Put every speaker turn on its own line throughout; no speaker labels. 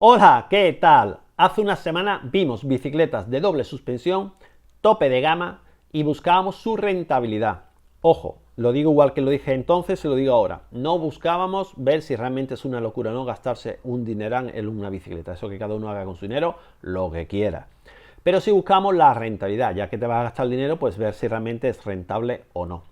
Hola, ¿qué tal? Hace una semana vimos bicicletas de doble suspensión, tope de gama y buscábamos su rentabilidad. Ojo, lo digo igual que lo dije entonces y lo digo ahora. No buscábamos ver si realmente es una locura o no gastarse un dineral en una bicicleta. Eso que cada uno haga con su dinero lo que quiera. Pero si buscamos la rentabilidad, ya que te vas a gastar el dinero, pues ver si realmente es rentable o no.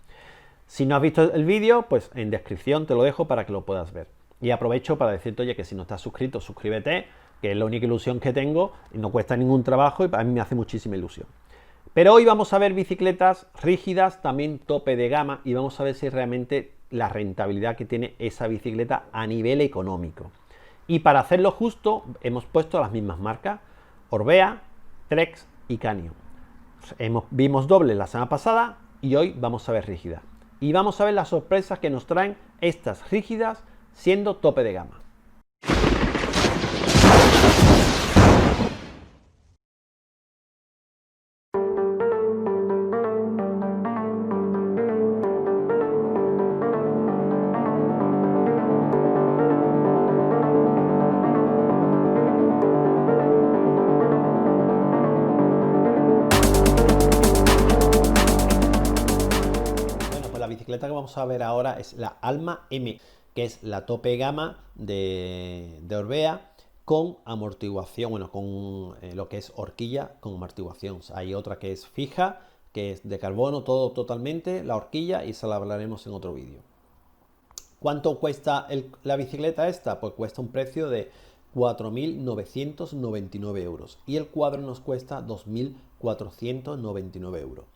Si no has visto el vídeo, pues en descripción te lo dejo para que lo puedas ver. Y aprovecho para decirte, oye, que si no estás suscrito, suscríbete, que es la única ilusión que tengo y no cuesta ningún trabajo y a mí me hace muchísima ilusión. Pero hoy vamos a ver bicicletas rígidas, también tope de gama, y vamos a ver si realmente la rentabilidad que tiene esa bicicleta a nivel económico. Y para hacerlo justo, hemos puesto las mismas marcas, Orbea, Trek y Canyon. Vimos doble la semana pasada y hoy vamos a ver rígidas. Y vamos a ver las sorpresas que nos traen estas rígidas siendo tope de gama. Bueno, pues la bicicleta que vamos a ver ahora es la Alma M, que es la tope gama de Orbea con amortiguación, bueno, con lo que es horquilla con amortiguación. Hay otra que es fija, que es de carbono, todo totalmente, la horquilla, y esa la hablaremos en otro vídeo. ¿Cuánto cuesta la bicicleta esta? Pues cuesta un precio de 4.999 euros y el cuadro nos cuesta 2.499 euros.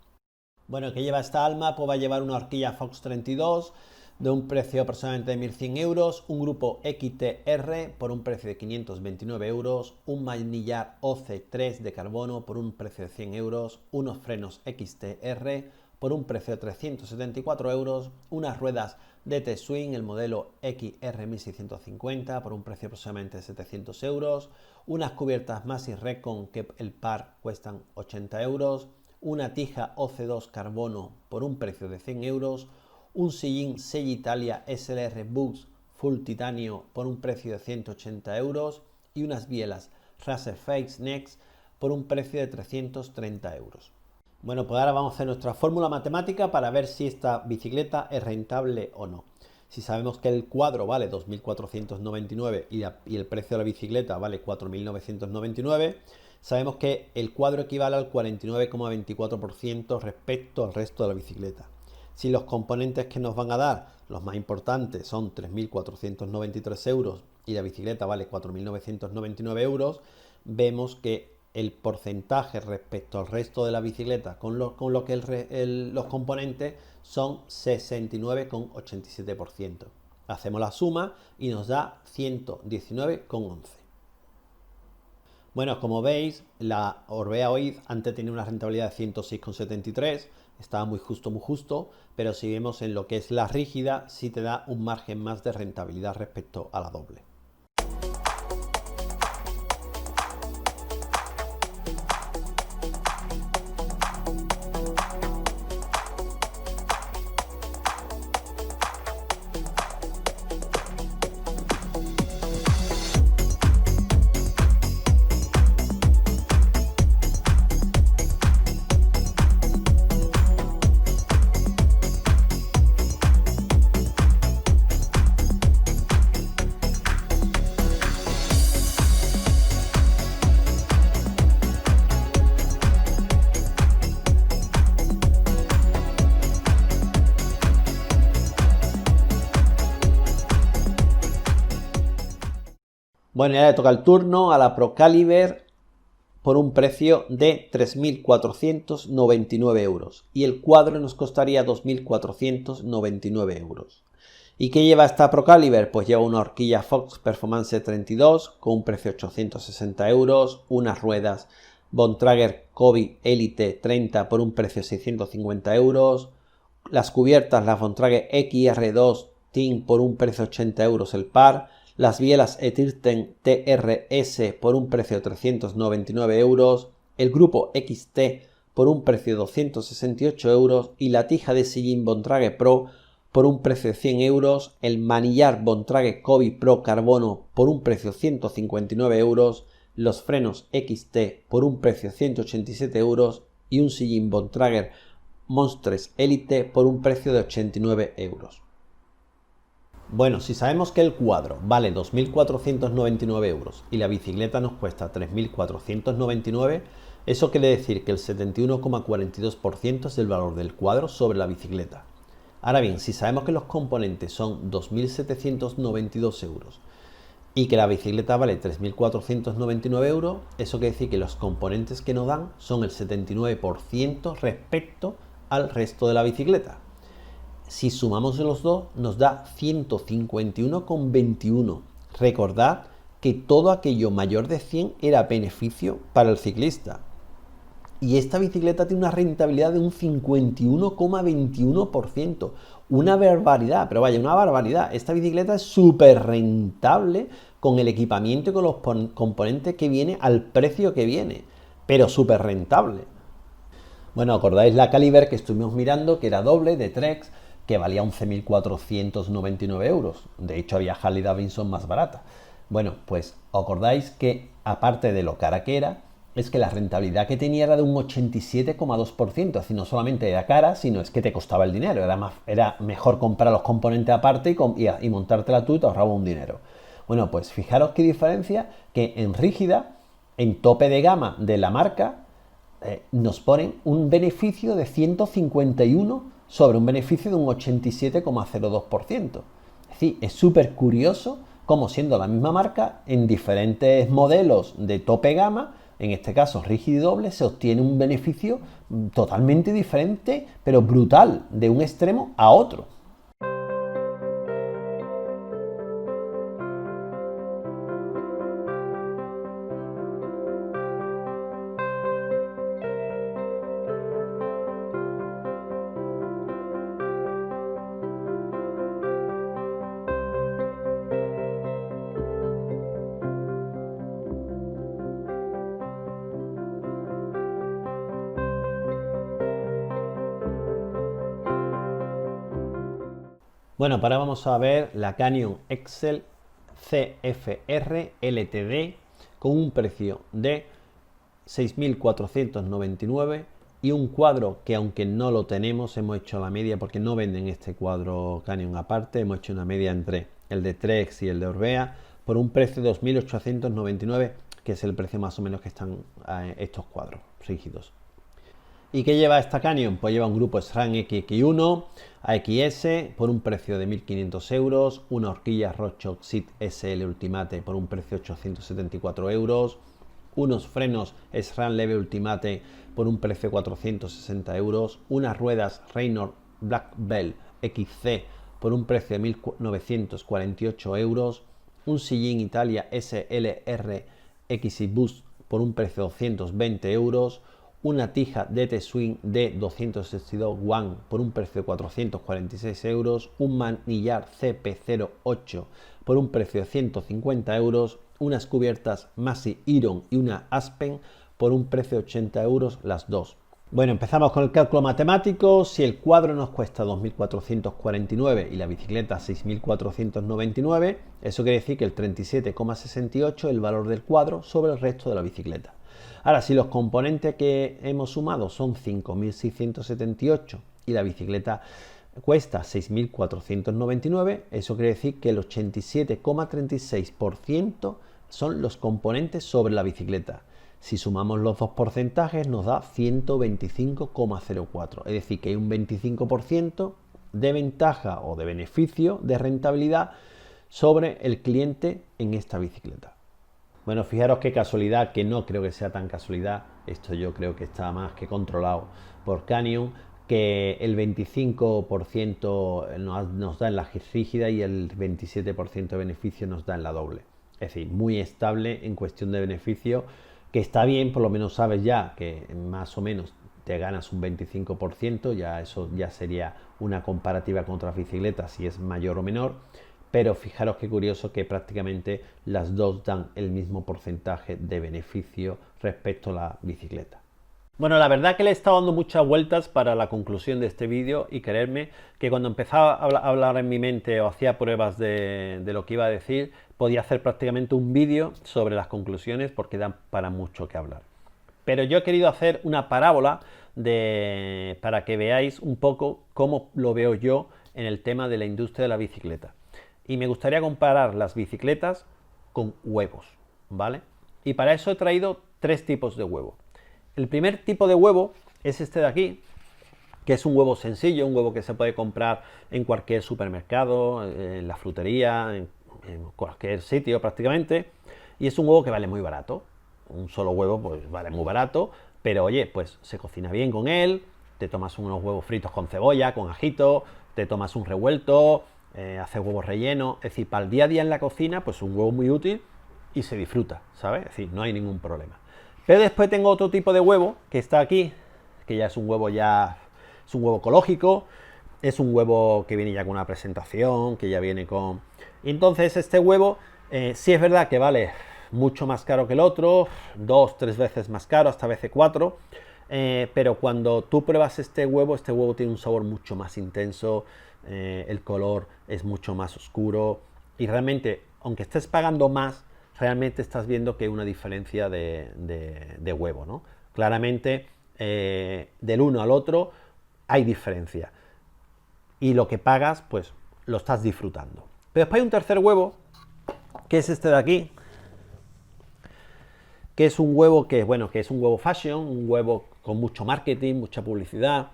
Bueno, ¿qué lleva esta Alma? Pues va a llevar una horquilla Fox 32 de un precio aproximadamente de 1.100 euros, un grupo XTR por un precio de 529 euros, un manillar OC3 de carbono por un precio de 100 euros, unos frenos XTR por un precio de 374 euros, unas ruedas DT Swing, el modelo XR 1650 por un precio aproximadamente de 700 euros, unas cubiertas Massey Recon que el par cuestan 80 euros, una tija OC2 carbono por un precio de 100 euros, un sillín Italia SLR Boost Full Titanio por un precio de 180 euros y unas bielas Racer Face Next por un precio de 330 euros. Bueno, pues ahora vamos a hacer nuestra fórmula matemática para ver si esta bicicleta es rentable o no. Si sabemos que el cuadro vale 2.499 y el precio de la bicicleta vale 4.999, sabemos que el cuadro equivale al 49,24% respecto al resto de la bicicleta. Si los componentes que nos van a dar, los más importantes, son 3.493 euros y la bicicleta vale 4.999 euros, vemos que el porcentaje respecto al resto de la bicicleta con lo que los componentes son 69,87%. Hacemos la suma y nos da 119,11. Bueno, como veis, la Orbea OID antes tenía una rentabilidad de 106,73, estaba muy justo, pero si vemos en lo que es la rígida, sí te da un margen más de rentabilidad respecto a la doble. Bueno, ya le toca el turno a la Procaliber por un precio de 3.499 euros y el cuadro nos costaría 2.499 euros. ¿Y qué lleva esta Procaliber? Pues lleva una horquilla Fox Performance 32 con un precio de 860 euros, unas ruedas Bontrager Kobe Elite 30 por un precio de 650 euros, las cubiertas las Bontrager XR2 Team por un precio de 80 euros el par, las bielas Etirten TRS por un precio de 399 euros, el grupo XT por un precio de 268 euros y la tija de sillín Bontrager Pro por un precio de 100 euros, el manillar Bontrager Kobe Pro Carbono por un precio de 159 euros, los frenos XT por un precio de 187 euros y un sillín Bontrager Monstres Elite por un precio de 89 euros. Bueno, si sabemos que el cuadro vale 2.499 euros y la bicicleta nos cuesta 3.499, eso quiere decir que el 71,42% es el valor del cuadro sobre la bicicleta. Ahora bien, si sabemos que los componentes son 2.792 euros y que la bicicleta vale 3.499 euros, eso quiere decir que los componentes que nos dan son el 79% respecto al resto de la bicicleta. Si sumamos los dos, nos da 151,21. Recordad que todo aquello mayor de 100 era beneficio para el ciclista. Y esta bicicleta tiene una rentabilidad de un 51,21%. Una barbaridad, pero vaya, una barbaridad. Esta bicicleta es súper rentable con el equipamiento y con los componentes que viene al precio que viene. Pero súper rentable. Bueno, ¿acordáis la Caliber que estuvimos mirando, que era doble de Trek, que valía 11.499 euros? De hecho, había Harley Davidson más barata. Bueno, pues acordáis que aparte de lo cara que era, es que la rentabilidad que tenía era de un 87,2%, es decir, no solamente era cara, sino es que te costaba el dinero, era mejor comprar los componentes aparte y montártela tú y te ahorraba un dinero. Bueno, pues fijaros qué diferencia que en rígida, en tope de gama de la marca, nos ponen un beneficio de 151 sobre un beneficio de un 87,02%. Es decir, es súper curioso cómo siendo la misma marca, en diferentes modelos de tope gama, en este caso rígido y doble, se obtiene un beneficio totalmente diferente, pero brutal, de un extremo a otro. Bueno, ahora vamos a ver la Canyon Excel CFR LTD con un precio de 6.499 y un cuadro que, aunque no lo tenemos, hemos hecho la media porque no venden este cuadro Canyon aparte, hemos hecho una media entre el de Trex y el de Orbea por un precio de 2.899, que es el precio más o menos que están estos cuadros rígidos. ¿Y qué lleva esta Canyon? Pues lleva un grupo SRAM XX1 AXS por un precio de 1.500 euros, una horquilla Rockshop Sit SL Ultimate por un precio de 874 euros, unos frenos SRAM Leve Ultimate por un precio de 460 euros, unas ruedas Reynolds Black Belt XC por un precio de 1.948 euros, un sillín Italia SLR XI Boost por un precio de 220 euros, una tija DT Swing de 262 One por un precio de 446 euros, un manillar CP08 por un precio de 150 euros, unas cubiertas Massey Iron y una Aspen por un precio de 80 euros las dos. Bueno, empezamos con el cálculo matemático. Si el cuadro nos cuesta 2.449 y la bicicleta 6.499, eso quiere decir que el 37,68 es el valor del cuadro sobre el resto de la bicicleta. Ahora, si los componentes que hemos sumado son 5.678 y la bicicleta cuesta 6.499, eso quiere decir que el 87,36% son los componentes sobre la bicicleta. Si sumamos los dos porcentajes nos da 125,04, es decir, que hay un 25% de ventaja o de beneficio de rentabilidad sobre el cliente en esta bicicleta. Bueno, fijaros qué casualidad, que no creo que sea tan casualidad, esto yo creo que está más que controlado por Canyon, que el 25% nos da en la rígida y el 27% de beneficio nos da en la doble. Es decir, muy estable en cuestión de beneficio, que está bien, por lo menos sabes ya que más o menos te ganas un 25%, ya eso ya sería una comparativa contra las bicicletas si es mayor o menor. Pero fijaros qué curioso que prácticamente las dos dan el mismo porcentaje de beneficio respecto a la bicicleta. Bueno, la verdad que le he estado dando muchas vueltas para la conclusión de este vídeo y creerme que cuando empezaba a hablar en mi mente o hacía pruebas de lo que iba a decir, podía hacer prácticamente un vídeo sobre las conclusiones porque dan para mucho que hablar. Pero yo he querido hacer una parábola para que veáis un poco cómo lo veo yo en el tema de la industria de la bicicleta. Y me gustaría comparar las bicicletas con huevos, ¿vale? Y para eso he traído tres tipos de huevo. El primer tipo de huevo es este de aquí, que es un huevo sencillo, un huevo que se puede comprar en cualquier supermercado, en la frutería, en cualquier sitio prácticamente, y es un huevo que vale muy barato. Un solo huevo pues vale muy barato, pero oye, pues se cocina bien con él, te tomas unos huevos fritos con cebolla, con ajito, te tomas un revuelto, haces huevos rellenos, es decir, para el día a día en la cocina, pues un huevo muy útil y se disfruta, ¿sabes? Es decir, no hay ningún problema. Pero después tengo otro tipo de huevo que está aquí, que ya es un huevo ecológico, es un huevo que viene ya con una presentación, que ya viene con... Entonces este huevo sí es verdad que vale mucho más caro que el otro, 2-3 veces más caro, hasta veces 4, pero cuando tú pruebas este huevo tiene un sabor mucho más intenso, el color es mucho más oscuro y realmente, aunque estés pagando más, realmente estás viendo que hay una diferencia de huevo, ¿no? Claramente, del uno al otro hay diferencia. Y lo que pagas, pues, lo estás disfrutando. Pero después hay un tercer huevo, que es este de aquí, que es un huevo que, bueno, que es un huevo fashion, un huevo con mucho marketing, mucha publicidad.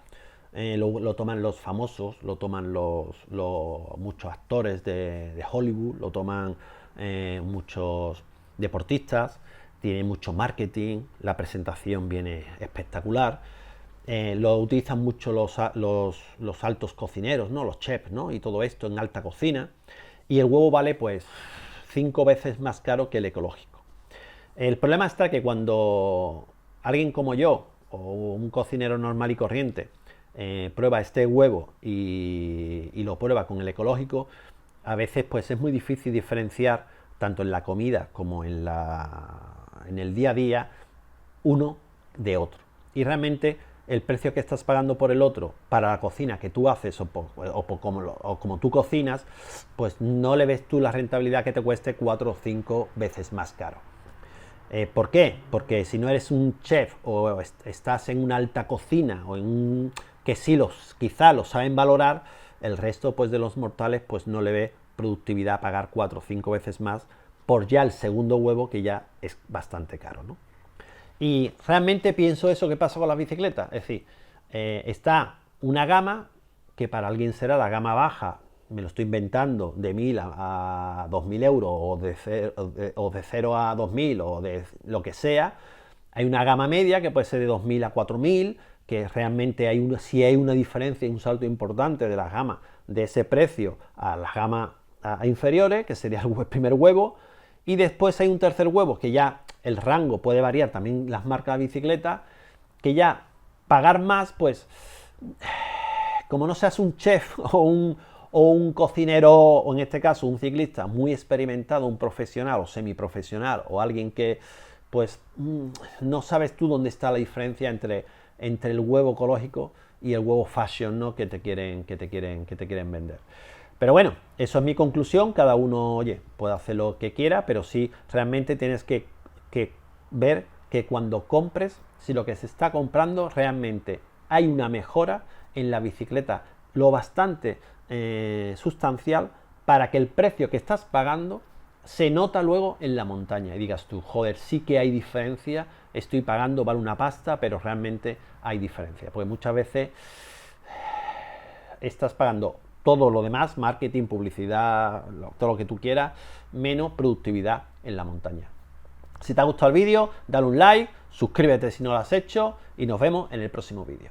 Lo toman los famosos, lo toman muchos actores de Hollywood, lo toman muchos deportistas, tiene mucho marketing, la presentación viene espectacular, lo utilizan mucho los altos cocineros, ¿no? Los chefs, ¿no? Y todo esto en alta cocina, y el huevo vale pues 5 veces más caro que el ecológico. El problema está que cuando alguien como yo, o un cocinero normal y corriente, prueba este huevo y lo prueba con el ecológico, a veces pues es muy difícil diferenciar tanto en la comida como en el día a día uno de otro. Y realmente el precio que estás pagando por el otro para la cocina que tú haces o como tú cocinas, pues no le ves tú la rentabilidad que te cueste 4 o 5 veces más caro. ¿Por qué? Porque si no eres un chef o estás en una alta cocina o en que sí quizá lo saben valorar, el resto pues de los mortales pues no le ve productividad pagar 4 o 5 veces más por ya el segundo huevo, que ya es bastante caro, ¿no? Y realmente pienso eso que pasa con las bicicletas, es decir, está una gama que para alguien será la gama baja, me lo estoy inventando, de 1.000 a 2.000 euros o de 0 a 2.000 o de lo que sea. Hay una gama media que puede ser de 2.000 a 4.000, que realmente sí hay una diferencia y un salto importante de la gama de ese precio a las gamas inferiores, que sería el primer huevo. Y después hay un tercer huevo, que ya el rango puede variar, también las marcas de bicicleta, que ya pagar más, pues, como no seas un chef o un cocinero, o en este caso un ciclista muy experimentado, un profesional o semiprofesional, o alguien que, pues, no sabes tú dónde está la diferencia entre el huevo ecológico y el huevo fashion, ¿no? que te quieren vender. Pero bueno, eso es mi conclusión. Cada uno, oye, puede hacer lo que quiera, pero sí realmente tienes que ver que cuando compres, si lo que se está comprando realmente hay una mejora en la bicicleta lo bastante sustancial para que el precio que estás pagando se nota luego en la montaña y digas tú, joder, sí que hay diferencia, estoy pagando, vale una pasta, pero realmente hay diferencia, porque muchas veces estás pagando todo lo demás, marketing, publicidad, todo lo que tú quieras, menos productividad en la montaña. Si te ha gustado el vídeo, dale un like, suscríbete si no lo has hecho y nos vemos en el próximo vídeo.